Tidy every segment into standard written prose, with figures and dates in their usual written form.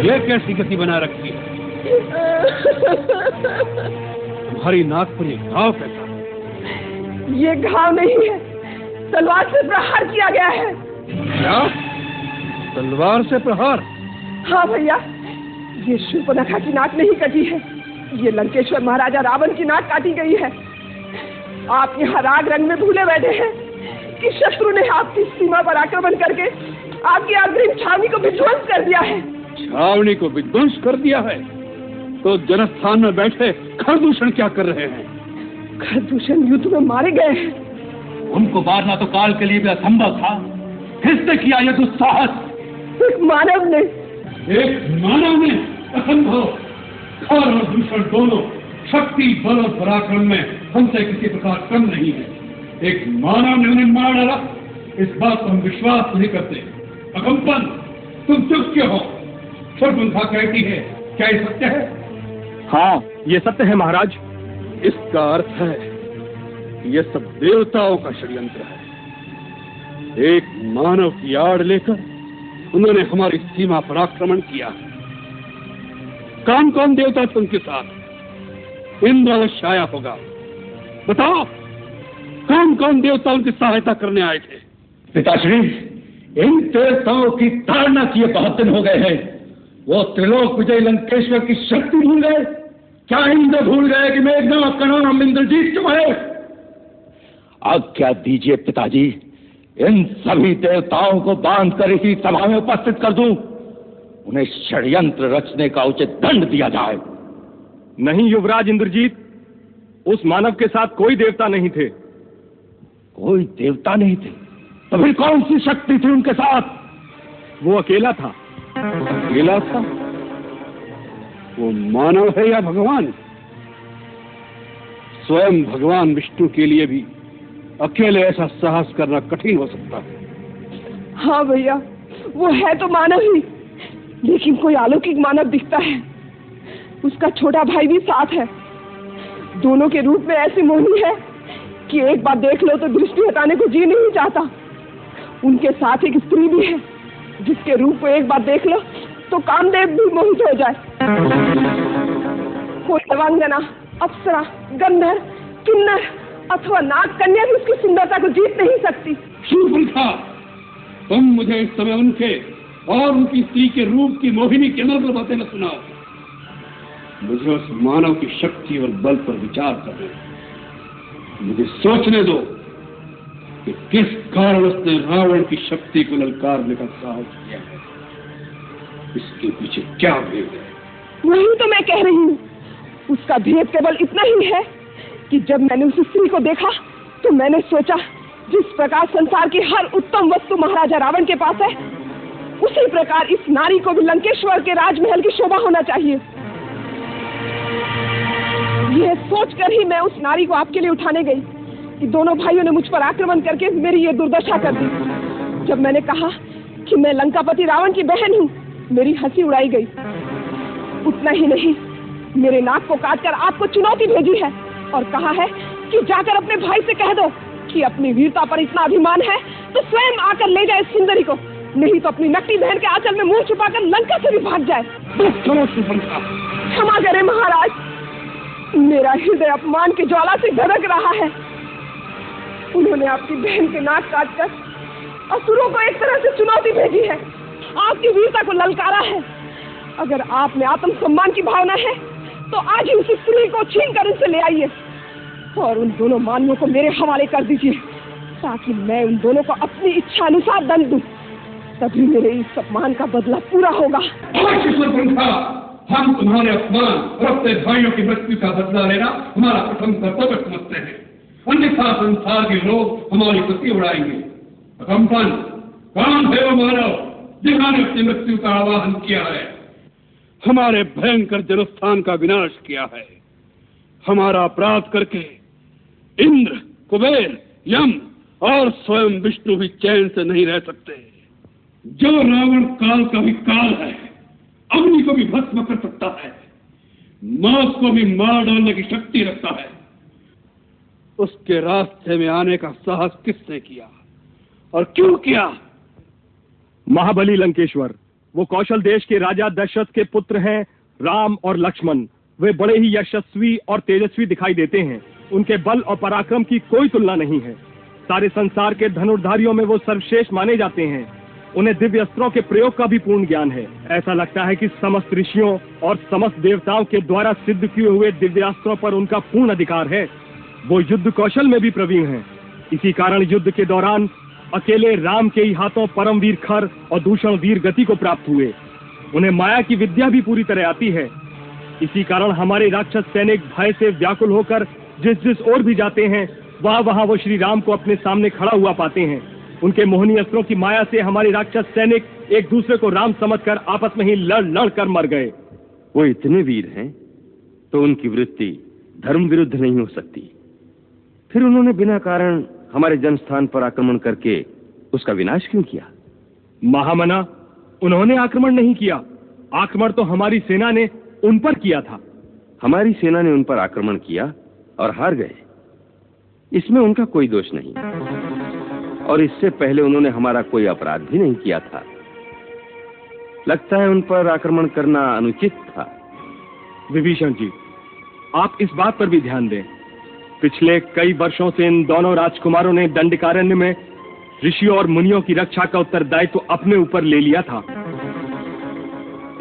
ये कैसी गति बना रखी है? तुम्हारी नाक पर ये घाव कैसा? ये घाव नहीं है, तलवार से प्रहार किया गया है। क्या? तलवार से प्रहार? हाँ भैया, ये शूर्पणखा की नाक नहीं कटी है, ये लंकेश्वर महाराजा रावण की नाक काटी गई है। आप यहाँ राग रंग में भूले बैठे हैं कि शत्रु ने आपकी सीमा पर आक्रमण करके आपकी अग्रिम छावनी को विध्वंस कर दिया है। छावनी को विध्वंस कर दिया है? तो जनस्थान में बैठे खरदूषण क्या कर रहे हैं? खरदूषण युद्ध में मारे गए हैं। उनको मारना तो काल के लिए भी असंभव था, किसने किया यह दुस्साहस? एक मानव ने असंभव। खर और दूषण दोनों शक्ति, बल और पराक्रम में हमसे किसी प्रकार कम नहीं है। एक मानव ने उन्हें मार डाला, इस बात पर हम विश्वास नहीं करते। अकंपन, तुम चुप क्यों हो? शूर्पणखा कहती है, क्या ये सत्य है? हाँ, ये सत्य है महाराज। इसका अर्थ है ये सब देवताओं का षड्यंत्र है। एक मानव की आड़ लेकर उन्होंने हमारी सीमा पर आक्रमण किया। कौन कौन देवता थे उनके साथ? इंद्र अवश्य आया होगा। बताओ, कौन कौन देवता उनकी सहायता करने आए थे? पिताश्री, इन देवताओं की ताड़ना किए बहुत दिन हो गए हैं। वो त्रिलोक विजय लंकेश्वर की शक्ति भूल गए? क्या इंद्र भूल गए कि मेघनाथ का नाम इंद्रजीत क्यों है? आज्ञा दीजिए पिताजी, इन सभी देवताओं को बांध कर इसी सभा में उपस्थित कर दूं। उन्हें षड्यंत्र रचने का उचित दंड दिया जाए। नहीं युवराज इंद्रजीत, उस मानव के साथ कोई देवता नहीं थे। कोई देवता नहीं थे? तो फिर कौन सी शक्ति थी उनके साथ? वो अकेला था। अकेला था? वो मानव है या भगवान? स्वयं भगवान विष्णु के लिए भी अकेले ऐसा साहस करना कठिन हो सकता है। हाँ भैया, वो है तो मानव ही, लेकिन कोई अलौकिक मानव दिखता है। उसका छोटा भाई भी साथ है। दोनों के रूप में ऐसी मोहनी है कि एक बार देख लो तो दृष्टि हटाने को जी नहीं चाहता। उनके साथ एक स्त्री भी है जिसके रूप को एक बार देख लो तो कामदेव भी मोहित हो जाए। कोई देवांगना, अप्सरा, गंधर्व, किन्नर अथवा नाग कन्या भी उसकी सुंदरता को जीत नहीं सकती। शूर्पणखा, तुम मुझे इस समय उनके और उनकी स्त्री के रूप की मोहिनी के अनर्गल बातें न सुनाओ। मुझे उस मानव की शक्ति और बल पर विचार करने दो। मुझे सोचने दो कि किस कारण उसने रावण की शक्ति को ललकारने का साहस किया है। इसके पीछे क्या भेद है? वही तो मैं कह रही हूँ। उसका भेद केवल इतना ही है कि जब मैंने उस स्त्री को देखा तो मैंने सोचा, जिस प्रकार संसार की हर उत्तम वस्तु महाराजा रावण के पास है, उसी प्रकार इस नारी को भी लंकेश्वर के राजमहल की शोभा होना चाहिए। यह सोचकर ही मैं उस नारी को आपके लिए उठाने गई कि दोनों भाइयों ने मुझ पर आक्रमण करके मेरी ये दुर्दशा कर दी। जब मैंने कहा कि मैं लंकापति रावण की बहन हूँ, मेरी हंसी उड़ाई गई। उतना ही नहीं, मेरे नाक को काटकर आपको चुनौती भेजी है और कहा है कि जाकर अपने भाई से कह दो कि अपनी वीरता पर इतना अभिमान है तो स्वयं आकर ले जाए सुंदरी को, नहीं तो अपनी नकली बहन के आंचल में मुंह छुपाकर लंका से भी भाग जाए। क्षमा करें महाराज, मेरा हृदय अपमान की ज्वाला से धड़क रहा है। उन्होंने आपकी बहन के नाक काटकर असुरों को एक तरह से चुनौती भेजी है, आपकी वीरता को ललकारा है। अगर आप में आत्मसम्मान की भावना है तो आज ही उस स्त्री को छीन कर उनसे ले आइए और उन दोनों मानवों को मेरे हवाले कर दीजिए ताकि मैं उन दोनों को अपनी इच्छा अनुसार दंड दूं। तभी मेरे इस अपमान का बदला पूरा होगा। हम तुम्हारे अपमान और अपने भाइयों की मृत्यु का बदला लेना हमारा प्रथम कर्तव्य समझते हैं, अन्यथा संसार के लोग हमारी प्रति उड़ाएंगे। अकंपन, कौन है वो मानव जिन्होंने अपनी मृत्यु का आवाहन किया है, हमारे भयंकर जनस्थान का विनाश किया है। हमारा अपराध करके इंद्र, कुबेर, यम और स्वयं विष्णु भी चैन से नहीं रह सकते। जो रावण काल का भी काल है, अग्नि को भी भस्म कर सकता है, मौत को भी मार डालने की शक्ति रखता है। उसके रास्ते में आने का साहस किसने किया और क्यों किया? महाबली लंकेश्वर, वो कौशल देश के राजा दशरथ के पुत्र हैं राम और लक्ष्मण। वे बड़े ही यशस्वी और तेजस्वी दिखाई देते हैं। उनके बल और पराक्रम की कोई तुलना नहीं है। सारे संसार के धनुर्धारियों में वो सर्वश्रेष्ठ माने जाते हैं। उन्हें दिव्य अस्त्रों के प्रयोग का भी पूर्ण ज्ञान है। ऐसा लगता है कि समस्त ऋषियों और समस्त देवताओं के द्वारा सिद्ध किए हुए दिव्यास्त्रों पर उनका पूर्ण अधिकार है। वो युद्ध कौशल में भी प्रवीण हैं। इसी कारण युद्ध के दौरान अकेले राम के ही हाथों परमवीर खर और दूषण वीर गति को प्राप्त हुए। उन्हें माया की विद्या भी पूरी तरह आती है। इसी कारण हमारे राक्षस सैनिक भय से व्याकुल होकर जिस जिस ओर भी जाते हैं वहां वहां वो श्री राम को अपने सामने खड़ा हुआ पाते हैं। उनके मोहनी अस्त्रों की माया से हमारे राक्षस सैनिक एक दूसरे को राम समझकर आपस में ही लड़ कर मर गए। वो इतने वीर हैं तो उनकी वृत्ति धर्म विरुद्ध नहीं हो सकती। फिर उन्होंने बिना कारण हमारे जन्मस्थान पर आक्रमण करके उसका विनाश क्यों किया? महामना, उन्होंने आक्रमण नहीं किया। आक्रमण तो हमारी सेना ने उन पर किया था। हमारी सेना ने उन पर आक्रमण किया और हार गए, इसमें उनका कोई दोष नहीं। और इससे पहले उन्होंने हमारा कोई अपराध भी नहीं किया था। लगता है उन पर आक्रमण करना अनुचित था। विभीषण जी, आप इस बात पर भी ध्यान दें। पिछले कई वर्षों से इन दोनों राजकुमारों ने दंडकारण्य में ऋषियों और मुनियों की रक्षा का उत्तरदायित्व अपने ऊपर ले लिया था।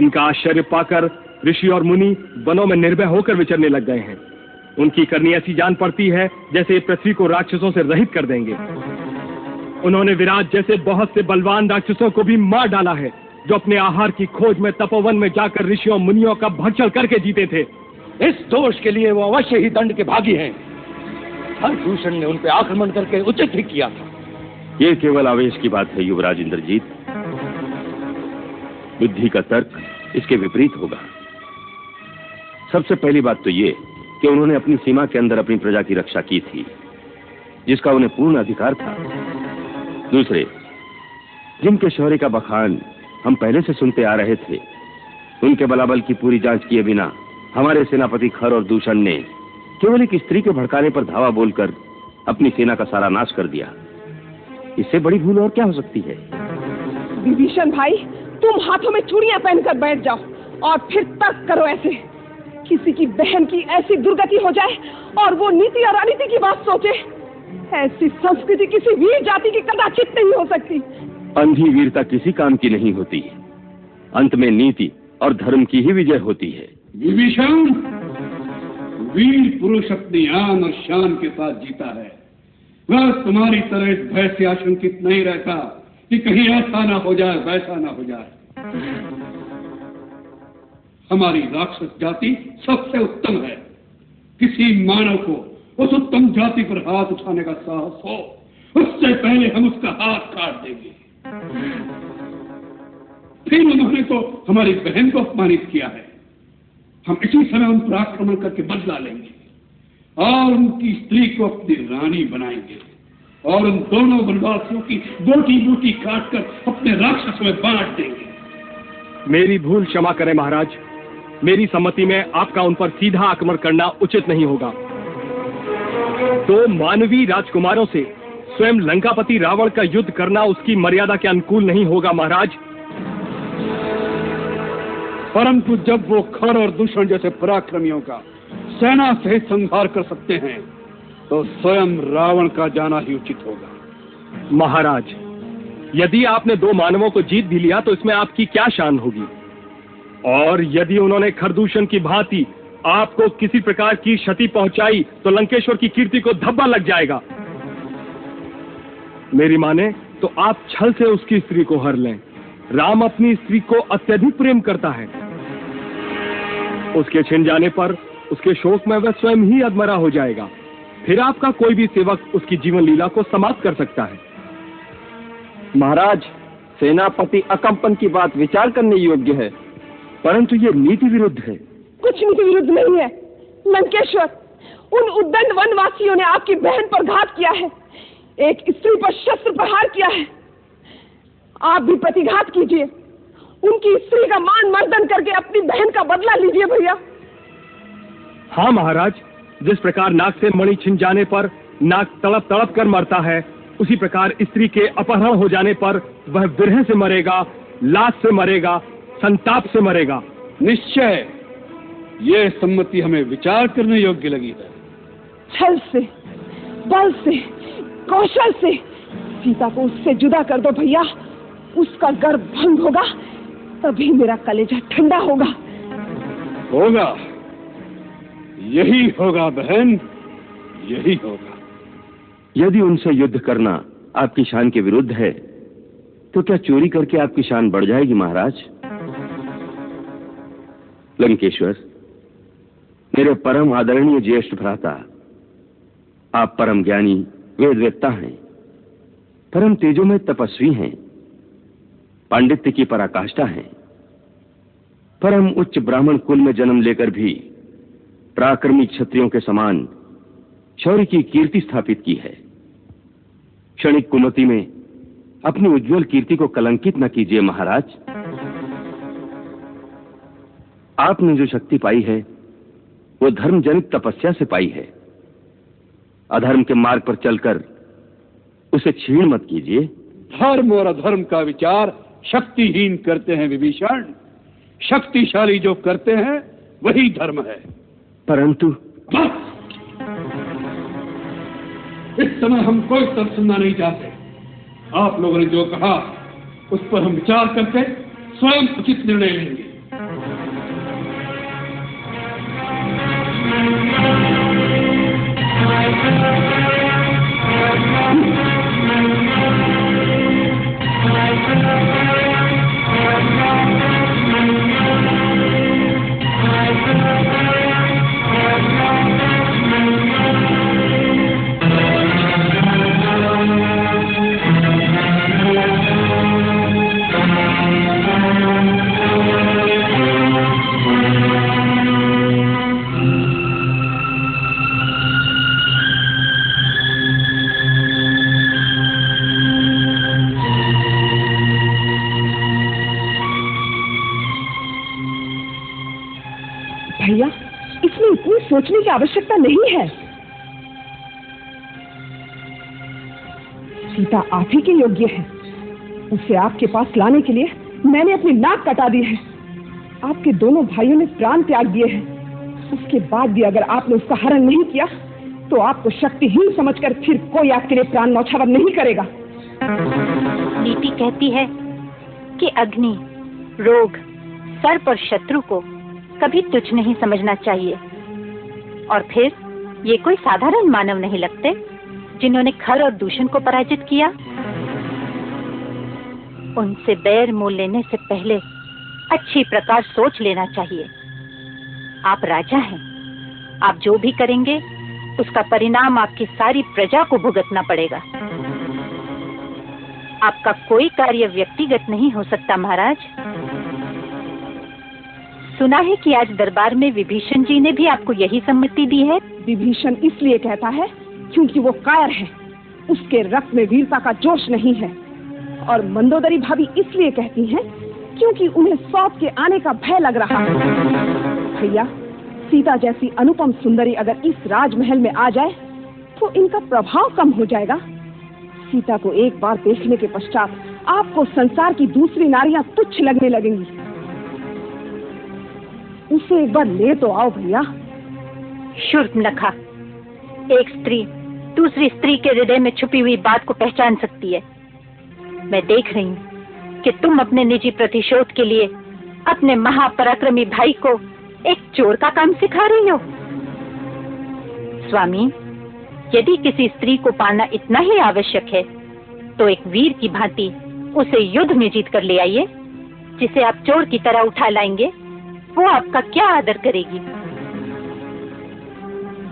इनका आश्चर्य पाकर ऋषि और मुनि वनों में निर्भय होकर विचरने लग गए हैं। उनकी करनी ऐसी जान पड़ती है जैसे पृथ्वी को राक्षसों से रहित कर देंगे। उन्होंने विराट जैसे बहुत से बलवान राक्षसों को भी मार डाला है, जो अपने आहार की खोज में तपोवन में जाकर ऋषियों मुनियों का भक्षण करके जीते थे। इस दोष के लिए वो अवश्य ही दंड के भागी हैं। हर दूषण ने उन पर आक्रमण करके उचित ही किया था। ये केवल आवेश की बात है युवराज इंद्रजीत। बुद्धि का तर्क इसके विपरीत होगा। सबसे पहली बात तो ये कि उन्होंने अपनी सीमा के अंदर अपनी प्रजा की रक्षा की थी, जिसका उन्हें पूर्ण अधिकार था। दूसरे, जिनके शौर्य का बखान हम पहले से सुनते आ रहे थे, उनके बलाबल की पूरी जांच किए बिना हमारे सेनापति खर और दूषण ने केवल एक स्त्री के भड़काने पर धावा बोलकर अपनी सेना का सारा नाश कर दिया। इससे बड़ी भूल और क्या हो सकती है? विभीषण भाई, तुम हाथों में चूड़ियां पहनकर बैठ जाओ और फिर तर्क करो। ऐसे किसी की बहन की ऐसी दुर्गति हो जाए और वो नीति और अनीति की बात सोचे, ऐसी संस्कृति किसी वीर जाति की कदाचित नहीं हो सकती। अंधी वीरता किसी काम की नहीं होती। अंत में नीति और धर्म की ही विजय होती है। विभीषण, वीर पुरुष अपनी आन और शान के साथ जीता है। वह तुम्हारी तरह इस भय से आशंकित नहीं रहता कि कहीं ऐसा ना हो जाए, वैसा ना हो जाए। हमारी राक्षस जाति सबसे उत्तम है। किसी मानव को उस उत्तम जाति पर हाथ उठाने का साहस हो, उससे पहले हम उसका हाथ काट देंगे। फिर उन्होंने तो हमारी बहन को अपमानित किया है। हम इसी समय उन पर आक्रमण करके बदला लेंगे और उनकी स्त्री को अपनी रानी बनाएंगे और उन दोनों वनवासियों की बोटी बोटी काटकर अपने राक्षसों में बांट देंगे। मेरी भूल क्षमा करें महाराज। मेरी सम्मति में आपका उन पर सीधा आक्रमण करना उचित नहीं होगा। तो मानवीय राजकुमारों से स्वयं लंकापति रावण का युद्ध करना उसकी मर्यादा के अनुकूल नहीं होगा महाराज। परंतु जब वो खर और दूषण जैसे पराक्रमियों का सेना सहित संहार कर सकते हैं, तो स्वयं रावण का जाना ही उचित होगा। महाराज, यदि आपने दो मानवों को जीत भी लिया तो इसमें आपकी क्या शान होगी? और यदि उन्होंने खरदूषण की भांति आपको किसी प्रकार की क्षति पहुंचाई तो लंकेश्वर की कीर्ति को धब्बा लग जाएगा। मेरी माने तो आप छल से उसकी स्त्री को हर लें। राम अपनी स्त्री को अत्यधिक प्रेम करता है। उसके छिन जाने पर उसके शोक में वह स्वयं ही अधमरा हो जाएगा। फिर आपका कोई भी सेवक उसकी जीवन लीला को समाप्त कर सकता है। महाराज, सेनापति अकंपन की बात विचार करने योग्य है, परंतु ये नीति विरुद्ध है। कुछ नीति विरुद्ध नहीं है लंकेश्वर। उन उद्दंड वनवासियों ने आपकी बहन पर घात किया है, एक स्त्री पर शस्त्र प्रहार किया है। आप भी प्रतिघात कीजिए, उनकी स्त्री का मान मर्दन करके अपनी बहन का बदला लीजिए भैया। हाँ महाराज, जिस प्रकार नाक से मणि छिन जाने पर नाक तड़प तड़प कर मरता है, उसी प्रकार स्त्री के अपहरण हो जाने पर वह विरह से मरेगा लाश से मरेगा, संताप से मरेगा। निश्चय ये सम्मति हमें विचार करने योग्य लगी है। छल से, बल से, कौशल से सीता को उससे जुदा कर दो भैया। उसका गर्भ भंग होगा, तभी मेरा कलेजा ठंडा होगा। होगा, यही होगा बहन, यही होगा। यदि उनसे युद्ध करना आपकी शान के विरुद्ध है, तो क्या चोरी करके आपकी शान बढ़ जाएगी महाराज? लंकेश्वर, मेरे परम आदरणीय ज्येष्ठ भ्राता, आप परम ज्ञानी वेदवेत्ता हैं, परम तेजोमय तपस्वी हैं, पांडित्य की पराकाष्ठा हैं, परम उच्च ब्राह्मण कुल में जन्म लेकर भी पराक्रमी क्षत्रियों के समान शौर्य की कीर्ति स्थापित की है। क्षणिक कुमति में अपनी उज्जवल कीर्ति को कलंकित न कीजिए महाराज। आपने जो शक्ति पाई है वो धर्म जनित तपस्या से पाई है। अधर्म के मार्ग पर चलकर उसे छीन मत कीजिए। धर्म और अधर्म का विचार शक्तिहीन करते हैं विभीषण। शक्तिशाली जो करते हैं वही धर्म है। परंतु इस समय हम कोई तर्क सुनना नहीं चाहते। आप लोगों ने जो कहा उस पर हम विचार करके स्वयं उचित निर्णय लेंगे। भैया, इसमें इतनी सोचने की आवश्यकता नहीं है। सीता आप ही के योग्य है। उसे आपके पास लाने के लिए मैंने अपनी नाक कटा दी है। आपके दोनों भाइयों ने प्राण त्याग दिए हैं। उसके बाद भी अगर आपने उसका हरण नहीं किया तो आपको शक्तिहीन समझकर फिर कोई आपके लिए प्राण न्यौछावर नहीं करेगा। नीति कहती है कि अग्नि, रोग, सर्प और शत्रु को कभी तुच्छ नहीं समझना चाहिए। और फिर ये कोई साधारण मानव नहीं लगते जिन्होंने खर और दूषण को पराजित किया। उनसे बैर मोल लेने से पहले अच्छी प्रकार सोच लेना चाहिए। आप राजा हैं, आप जो भी करेंगे उसका परिणाम आपकी सारी प्रजा को भुगतना पड़ेगा। आपका कोई कार्य व्यक्तिगत नहीं हो सकता महाराज। सुना है कि आज दरबार में विभीषण जी ने भी आपको यही सम्मति दी है। विभीषण इसलिए कहता है क्योंकि वो कायर है, उसके रक्त में वीरता का जोश नहीं है। और मंदोदरी भाभी इसलिए कहती हैं क्योंकि उन्हें सौत के आने का भय लग रहा है। भैया, सीता जैसी अनुपम सुंदरी अगर इस राजमहल में आ जाए तो इनका प्रभाव कम हो जाएगा। सीता को एक बार देखने के पश्चात आपको संसार की दूसरी नारियां तुच्छ लगने लगेंगी। उसे एक बार ले तो आओ भैया। शूर्पणखा, एक स्त्री दूसरी स्त्री के हृदय में छुपी हुई बात को पहचान सकती है। मैं देख रही हूँ कि तुम अपने निजी प्रतिशोध के लिए अपने महापराक्रमी भाई को एक चोर का काम सिखा रही हो। स्वामी, यदि किसी स्त्री को पाना इतना ही आवश्यक है तो एक वीर की भांति उसे युद्ध में जीत कर ले आइए। जिसे आप चोर की तरह उठा लाएंगे वो आपका क्या आदर करेगी।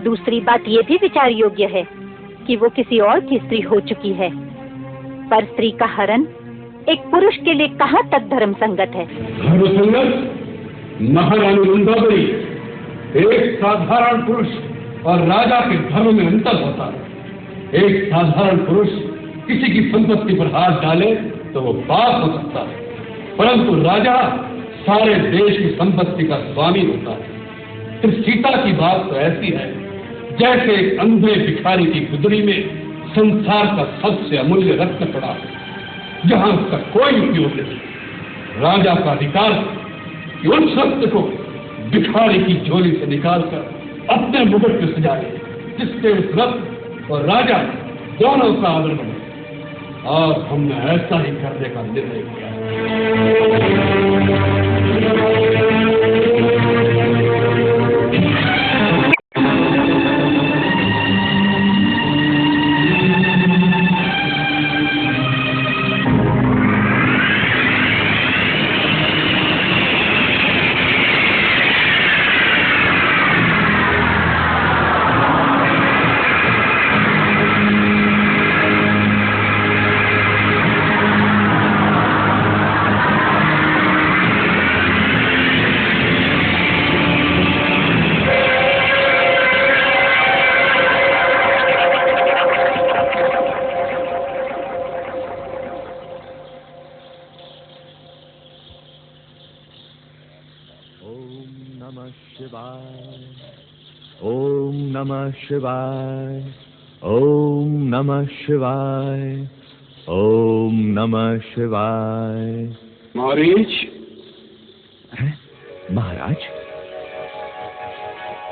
दूसरी बात ये भी विचार योग्य है कि वो किसी और की स्त्री हो चुकी है, पर स्त्री का हरण एक पुरुष के लिए कहाँ तक धर्म संगत है। धर्मसंगत महारानी मंदोदरी, एक साधारण पुरुष और राजा के धर्म में अंतर होता है। एक साधारण पुरुष किसी की संपत्ति पर हाथ डाले तो वो पाप हो सकता है, परंतु राजा सारे देश की संपत्ति का स्वामी होता है। फिर सीता की बात तो ऐसी है जैसे एक अंधे भिखारी की गुदरी में संसार का सबसे अमूल्य रत्न पड़ा है, जहां उसका कोई उपयोग नहीं। राजा का अधिकार कि उस रक्त को भिखारी की झोली से निकालकर अपने मुकुट में सजा ले, जिससे उस रक्त और राजा दोनों का आदर बने। और हमने ऐसा ही करने का निर्णय किया है। शिवाय। ओम नमः शिवाय। ओम नमः शिवाय। मारीच। महाराज?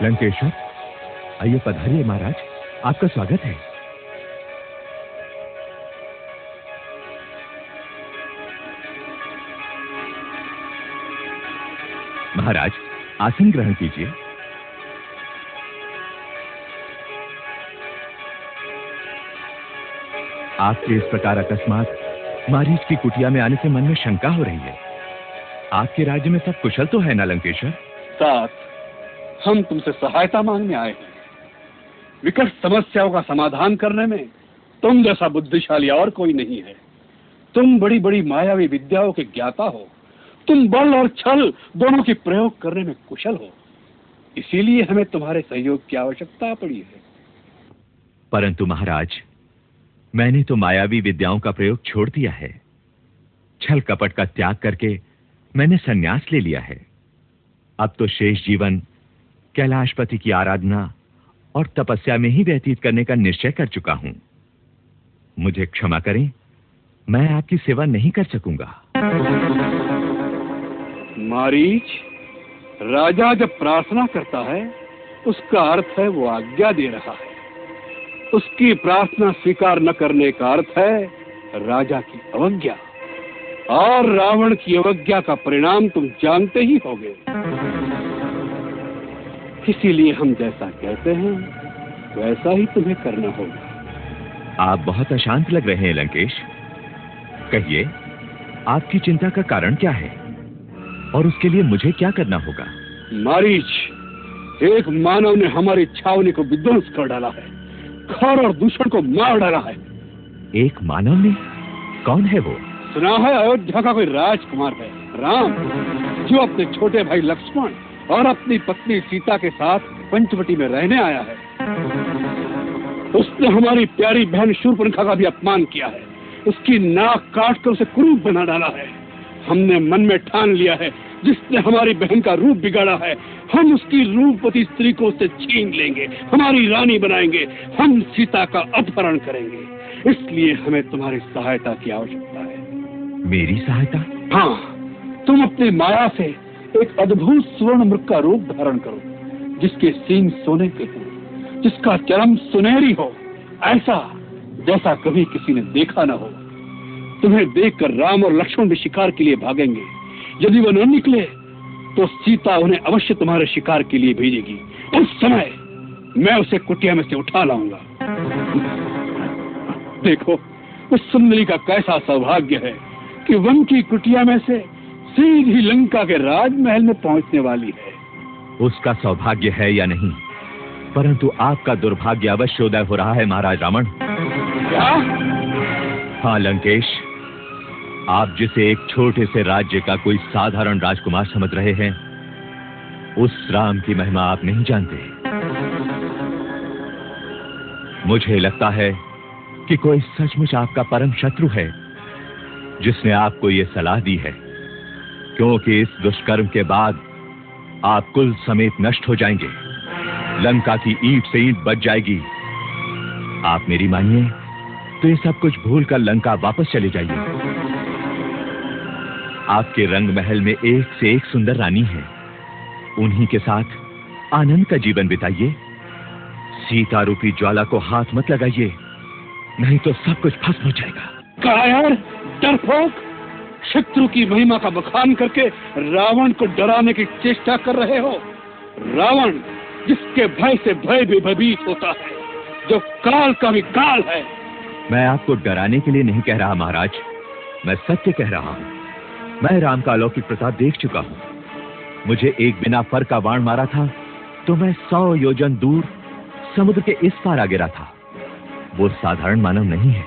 लंकेश्वर, आइए पधारिए महाराज, आपका स्वागत है। महाराज, आसन ग्रहण कीजिए। आपके इस प्रकार अकस्मात मारीच की कुटिया में आने से मन में शंका हो रही है। आपके राज्य में सब कुशल तो है ना लंकेश्वर? तात, हम तुमसे सहायता मांगने आए हैं। विकट समस्याओं का समाधान करने में तुम जैसा बुद्धिशाली और कोई नहीं है। तुम बड़ी बड़ी मायावी विद्याओं के ज्ञाता हो। तुम बल और छल दोनों के प्रयोग करने में कुशल हो। इसीलिए हमें तुम्हारे सहयोग की आवश्यकता पड़ी है। परंतु महाराज, मैंने तो मायावी विद्याओं का प्रयोग छोड़ दिया है। छल कपट का त्याग करके मैंने संन्यास ले लिया है। अब तो शेष जीवन कैलाशपति की आराधना और तपस्या में ही व्यतीत करने का निश्चय कर चुका हूं। मुझे क्षमा करें, मैं आपकी सेवा नहीं कर सकूंगा। मारीच, राजा जब प्रार्थना करता है उसका अर्थ है वो आज्ञा दे रहा है। उसकी प्रार्थना स्वीकार न करने का अर्थ है राजा की अवज्ञा, और रावण की अवज्ञा का परिणाम तुम जानते ही होगे। इसीलिए हम जैसा कहते हैं वैसा ही तुम्हें करना होगा। आप बहुत अशांत लग रहे हैं लंकेश। कहिए, आपकी चिंता का कारण क्या है और उसके लिए मुझे क्या करना होगा? मारीच, एक मानव ने हमारी छावनी को विध्वंस कर डाला है, खर और दूषण को मार डाला है। एक मानव ने? कौन है वो? सुना है अयोध्या का कोई राजकुमार है, राम, जो अपने छोटे भाई लक्ष्मण और अपनी पत्नी सीता के साथ पंचवटी में रहने आया है। उसने हमारी प्यारी बहन शूर्पणखा का भी अपमान किया है। उसकी नाक काट कर उसे कुरूप बना डाला है। हमने मन में ठान लिया है, जिसने हमारी बहन का रूप बिगाड़ा है, हम उसकी रूपवती स्त्री को उससे छीन लेंगे, हमारी रानी बनाएंगे, हम सीता का अपहरण करेंगे। इसलिए हमें तुम्हारी सहायता की आवश्यकता है। मेरी सहायता? हाँ, तुम अपनी माया से एक अद्भुत स्वर्ण मृग का रूप धारण करो, जिसके सींग सोने के हो, जिसका चरम सुनहरी हो, ऐसा जैसा कभी किसी ने देखा न हो। तुम्हें देखकर राम और लक्ष्मण भी शिकार के लिए भागेंगे। यदि वो न निकले तो सीता उन्हें अवश्य तुम्हारे शिकार के लिए भेजेगी। उस समय मैं उसे कुटिया में से उठा लाऊंगा। देखो, उस सुंदरी का कैसा सौभाग्य है कि वन की कुटिया में से सीधी लंका के राजमहल में पहुंचने वाली है। उसका सौभाग्य है या नहीं, परंतु आपका दुर्भाग्य अवश्य उदय हो रहा है महाराज रावण। क्या? हाँ लंकेश, आप जिसे एक छोटे से राज्य का कोई साधारण राजकुमार समझ रहे हैं, उस राम की महिमा आप नहीं जानते। मुझे लगता है कि कोई सचमुच आपका परम शत्रु है, जिसने आपको ये सलाह दी है, क्योंकि इस दुष्कर्म के बाद आप कुल समेत नष्ट हो जाएंगे। लंका की ईंट से ईंट बच जाएगी। आप मेरी मानिए तो ये सब कुछ भूलकर लंका वापस चले जाइए। आपके रंग महल में एक से एक सुंदर रानी है। उन्हीं के साथ आनंद का जीवन बिताइए। सीता रूपी ज्वाला को हाथ मत लगाइए, नहीं तो सब कुछ भस्म हो जाएगा। कायर, डरपोक, शत्रु की महिमा का बखान करके रावण को डराने की चेष्टा कर रहे हो। रावण जिसके भय से भय भी भयभीत होता है, जो काल का भी काल है। मैं आपको डराने के लिए नहीं कह रहा महाराज, मैं सत्य कह रहा हूं। मैं राम का अलौकिक प्रताप देख चुका हूं। मुझे एक बिना फर का बाण मारा था तो मैं 100 योजन दूर समुद्र के इस पार आ गिरा था। वो साधारण मानव नहीं है।